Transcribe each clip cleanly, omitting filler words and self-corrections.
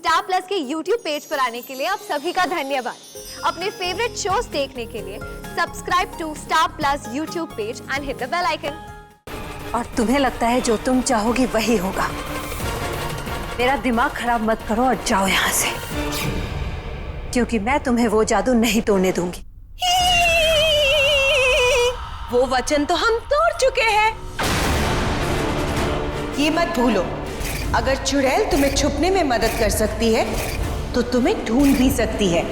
Star plus के YouTube page पर आने के लिए आप सभी का धन्यवाद। अपने फेवरेट शोज देखने के लिए subscribe to star plus YouTube page and hit the bell icon. और तुम्हें लगता है जो तुम चाहोगी वही होगा? मेरा दिमाग खराब मत करो और जाओ यहाँ से, क्योंकि मैं तुम्हें वो जादू नहीं तोड़ने दूंगी। वो वचन तो हम तोड़ चुके हैं। ये मत भूलो, अगर चुड़ैल तुम्हें छुपने में मदद कर सकती है तो तुम्हें ढूंढ भी सकती है।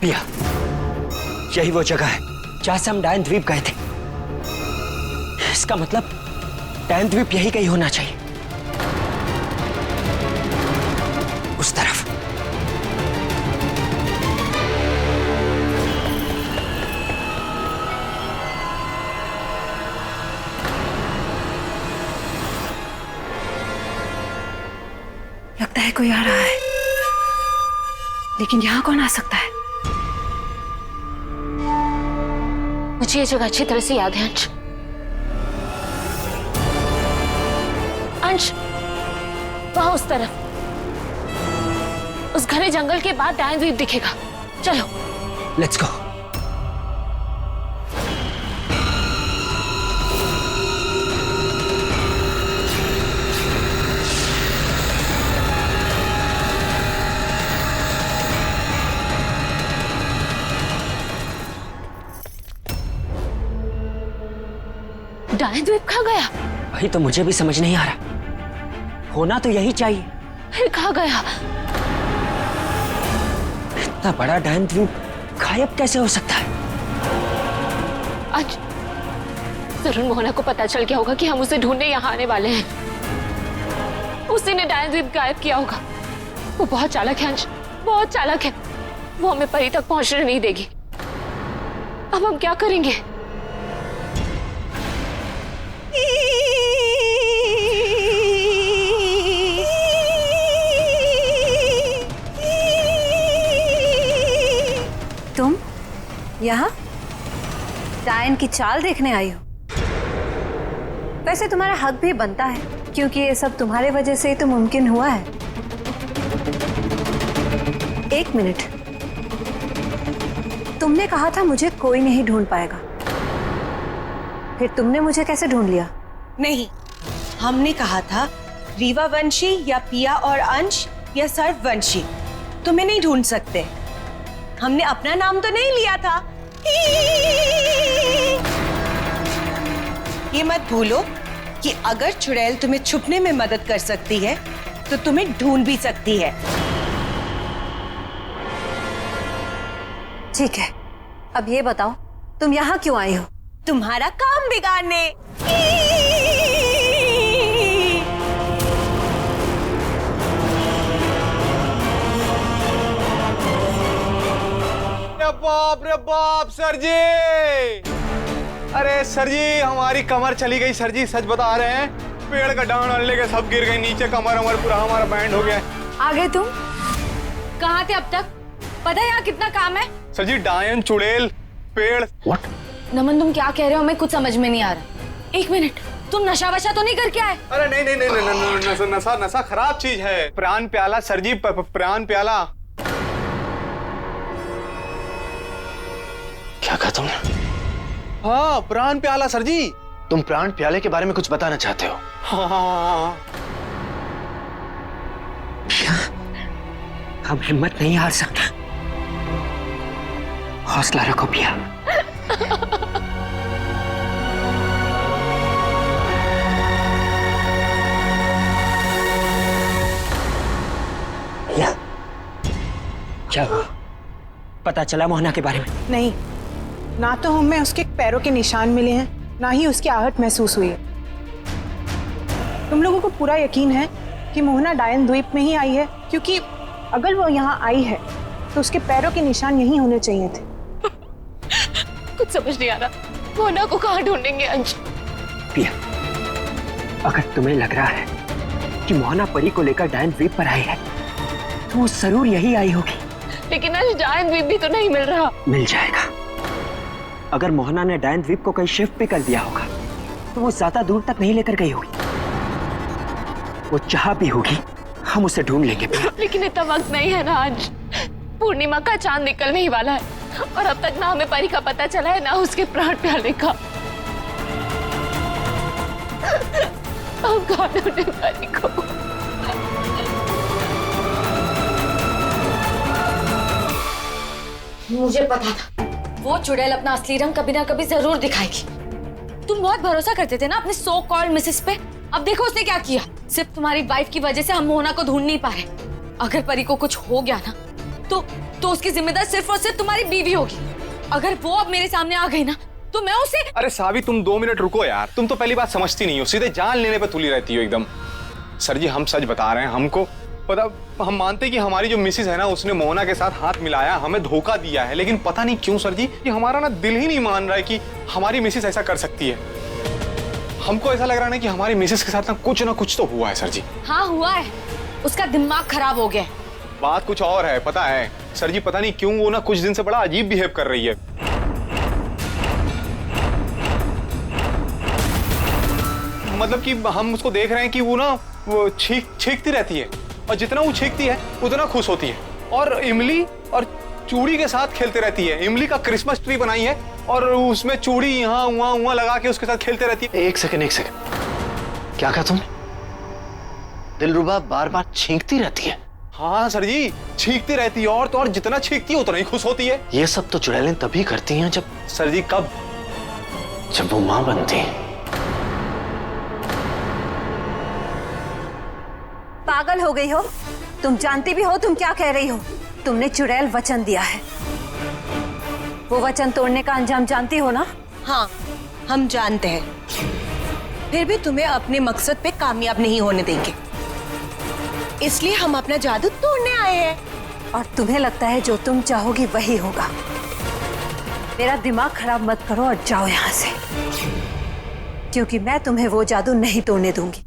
पिया, यही वो जगह है जहां से हम डायन द्वीप गए थे। इसका मतलब डायन द्वीप यही कहीं होना चाहिए, उस तरफ। लगता है कोई आ रहा है, लेकिन यहाँ कौन आ सकता है? मुझे ये जगह अच्छी तरह से याद है अंश। अंश, वहां उस तरफ, उस घने जंगल के बाद डायन द्वीप दिखेगा। चलो लेट्स गो। डायन द्वीप कहाँ गया? वही तो मुझे भी समझ नहीं आ रहा। होना तो यही चाहिए। फिर कहाँ गया? इतना बड़ा डायन द्वीप गायब कैसे हो सकता है? आज जरूर मोहना को पता चल गया होगा कि हम उसे ढूंढने यहाँ आने वाले हैं। उसी ने डायन द्वीप गायब किया होगा। वो बहुत चालाक है अंश, बहुत चालाक है। वो हमें परी तक पहुंचने नहीं देगी। अब हम क्या करेंगे? तुम यहाँ डायन की चाल देखने आई हो? वैसे तुम्हारा हक भी बनता है, क्योंकि ये सब तुम्हारे वजह से ही तो मुमकिन हुआ है। एक मिनट, तुमने कहा था मुझे कोई नहीं ढूंढ पाएगा, फिर तुमने मुझे कैसे ढूंढ लिया? नहीं, हमने कहा था रीवा वंशी या पिया और अंश या सर्ववंशी तुम्हें नहीं ढूंढ सकते। हमने अपना नाम तो नहीं लिया था। ये मत भूलो कि अगर चुड़ैल तुम्हें छुपने में मदद कर सकती है तो तुम्हें ढूंढ भी सकती है। ठीक है, अब ये बताओ तुम यहाँ क्यों आई हो? तुम्हारा काम बिगाड़ने। रे बाप सर जी! अरे सर जी, हमारी कमर चली गई सर जी, सच बता रहे हैं। पेड़ का डांड अल्ले के सब गिर गए नीचे, कमर हमारा पूरा हमारा बैंड हो गया। आ गए तुम? कहाँ थे अब तक? पता है यहाँ कितना काम है? सर जी, डायन, चुड़ैल, पेड़। What? नमन, तुम क्या कह रहे हो? हमें कुछ समझ में नहीं आ रहा। एक मिनट, तुम नशा वशा तो नहीं करके आए? अरे नहीं नहीं नहीं नहीं, नहीं, नहीं, नशा नशा नशा खराब चीज है। प्राण प्याला सर जी, प्राण प्याला। क्या कहा तुमने? हाँ, प्राण प्याला सर जी। तुम प्राण प्याले के बारे में कुछ बताना चाहते हो? हाँ। हम हिम्मत नहीं हार सकता। हौसला रखो पिया। क्या हुआ? पता चला मोहना के बारे में? नहीं, ना तो हमें उसके पैरों के निशान मिले हैं, ना ही उसकी आहट महसूस हुई है। तुम लोगों को पूरा यकीन है कि मोहना डायन द्वीप में ही आई है, क्योंकि अगर वो यहाँ आई है तो उसके पैरों के निशान यहीं होने चाहिए थे। कुछ समझ नहीं आ रहा। मोहना को कहाँ ढूंढेंगे अंश? पिया, अगर तुम्हें लग रहा है कि मोहना परी को लेकर डायन द्वीप पर आई है तो वो जरूर यही आई होगी। लेकिन आज डायन द्वीप भी तो नहीं मिल रहा। मिल जाएगा। अगर मोहना ने डायन द्वीप को कहीं शिफ्ट भी कर दिया होगा तो वो ज्यादा दूर तक नहीं लेकर गई होगी। वो चाह भी होगी हम उसे ढूंढ लेंगे। लेकिन इतना वक्त नहीं है ना, आज पूर्णिमा का चांद निकलने ही वाला है और अब तक ना हमें परी का पता चला है ना उसके प्राण प्याले का। अब कौन ढूंढे परी को? मुझे पता था वो चुड़ैल अपना असली रंग कभी ना कभी जरूर दिखाएगी। तुम बहुत भरोसा करते थे ना अपने सो कॉल्ड मिसेस पे। अब देखो उसने क्या किया। सिर्फ तुम्हारी वाइफ की वजह से हम मोहना को ढूंढ नहीं पा रहे। अगर परी को कुछ हो गया ना तो उसकी जिम्मेदार सिर्फ और सिर्फ तुम्हारी बीवी होगी। अगर वो अब मेरे सामने आ गई ना तो मैं उसे। अरे सावी तुम 2 मिनट रुको यार, तुम तो पहली बात समझती नहीं हो, सीधे जान लेने पे तुली रहती हो एकदम। सर जी हम सच बता रहे हैं, हमको पता, हम मानते कि हमारी जो मिसेस है ना उसने मोहना के साथ हाथ मिलाया, हमें धोखा दिया है, लेकिन पता नहीं क्यों सर जी कि हमारा ना दिल ही नहीं मान रहा है कि हमारी मिसेस ऐसा कर सकती है। हमको ऐसा लग रहा है कि हमारी मिसेस के साथ ना कुछ तो हुआ है सर जी। हाँ हुआ है, उसका दिमाग खराब हो गया। बात कुछ और है पता है सर जी, पता नहीं क्यों वो ना कुछ दिन से बड़ा अजीब बिहेव कर रही है। मतलब कि हम उसको देख रहे हैं कि वो ना वो छींकती रहती है और जितना वो छींकती है उतना खुश होती है, और इमली और चूड़ी के साथ खेलते रहती है। इमली का क्रिसमस ट्री बनाई है और उसमें चूड़ी यहाँ वहां लगा के उसके साथ खेलते रहती है। एक सेकंड क्या कहा तुमने? दिलरुबा बार बार छींकती रहती है? हाँ सर जी छींकती रहती है, और तो और जितना छींकती है उतना ही खुश होती है। ये सब तो चुड़ैलें तभी करती हैं जब। सर जी कब? जब वो मां बनती है। पागल हो गई हो? तुम जानती भी हो तुम क्या कह रही हो? तुमने चुड़ैल वचन दिया है, वो वचन तोड़ने का अंजाम जानती हो ना? हाँ हम जानते हैं, फिर भी तुम्हें अपने मकसद पे कामयाब नहीं होने देंगे, इसलिए हम अपना जादू तोड़ने आए हैं। और तुम्हें लगता है जो तुम चाहोगी वही होगा? मेरा दिमाग खराब मत करो और जाओ यहाँ से, क्योंकि मैं तुम्हें वो जादू नहीं तोड़ने दूंगी।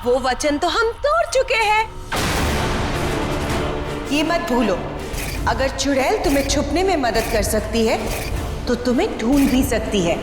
वो वचन तो हम तोड़ चुके हैं। ये मत भूलो, अगर चुड़ैल तुम्हें छुपने में मदद कर सकती है तो तुम्हें ढूंढ भी सकती है।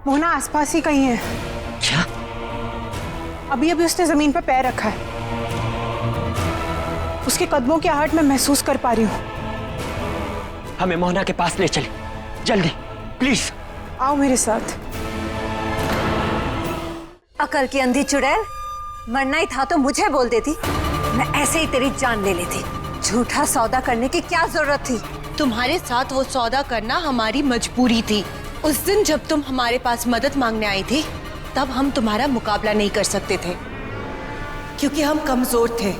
मोहना आसपास ही कहीं है। क्या? अभी उसने जमीन पर पैर रखा है, उसके कदमों की आहट मैं महसूस कर पा रही हूँ। हमें मोहना के पास ले चले, जल्दी प्लीज। आओ मेरे साथ। अकल की अंधी चुड़ैल, मरना ही था तो मुझे बोल देती, मैं ऐसे ही तेरी जान ले लेती। झूठा सौदा करने की क्या जरूरत थी? तुम्हारे साथ वो सौदा करना हमारी मजबूरी थी। उस दिन जब तुम हमारे पास मदद मांगने आई थी तब हम तुम्हारा मुकाबला नहीं कर सकते थे, क्योंकि हम कमजोर थे।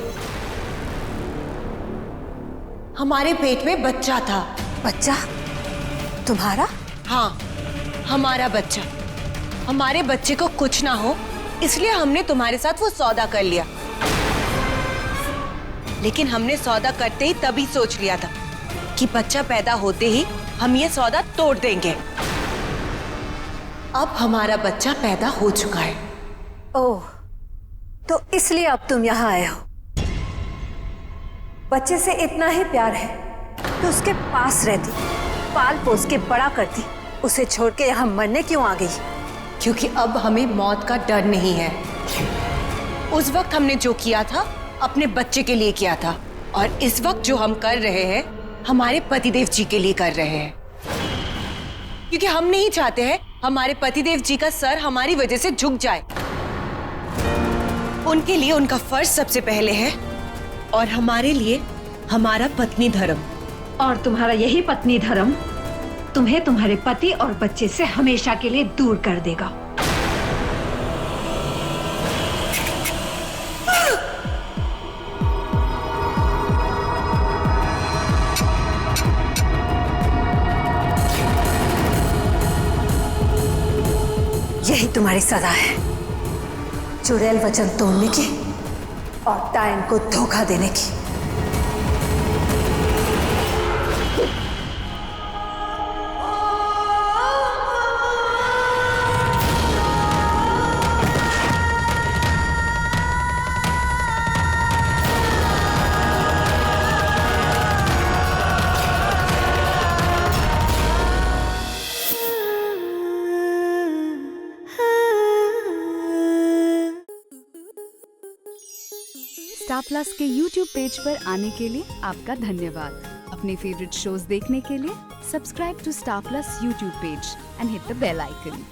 हमारे पेट में बच्चा था। बच्चा? तुम्हारा? हाँ हमारा बच्चा। हमारे बच्चे को कुछ ना हो इसलिए हमने तुम्हारे साथ वो सौदा कर लिया, लेकिन हमने सौदा करते ही तभी सोच लिया था कि बच्चा पैदा होते ही हम ये सौदा तोड़ देंगे। अब हमारा बच्चा पैदा हो चुका है। ओह, तो इसलिए अब तुम यहाँ आए हो। बच्चे से इतना ही प्यार है तो उसके पास रहती, पाल पोस के बड़ा करती, उसे छोड़ के यहाँ मरने क्यों आ गई? क्योंकि अब हमें मौत का डर नहीं है। उस वक्त हमने जो किया था अपने बच्चे के लिए किया था, और इस वक्त जो हम कर रहे हैं हमारे पतिदेव जी के लिए कर रहे हैं, क्योंकि हम नहीं चाहते हैं हमारे पतिदेव जी का सर हमारी वजह से झुक जाए। उनके लिए उनका फर्ज सबसे पहले है और हमारे लिए हमारा पत्नी धर्म। और तुम्हारा यही पत्नी धर्म तुम्हें तुम्हारे पति और बच्चे से हमेशा के लिए दूर कर देगा। यही तुम्हारी सजा है, चुड़ैल वचन तोड़ने की और डायन को धोखा देने की। स्टार प्लस के YouTube पेज पर आने के लिए आपका धन्यवाद। अपने फेवरेट शोज देखने के लिए subscribe to star plus YouTube page and hit the bell icon.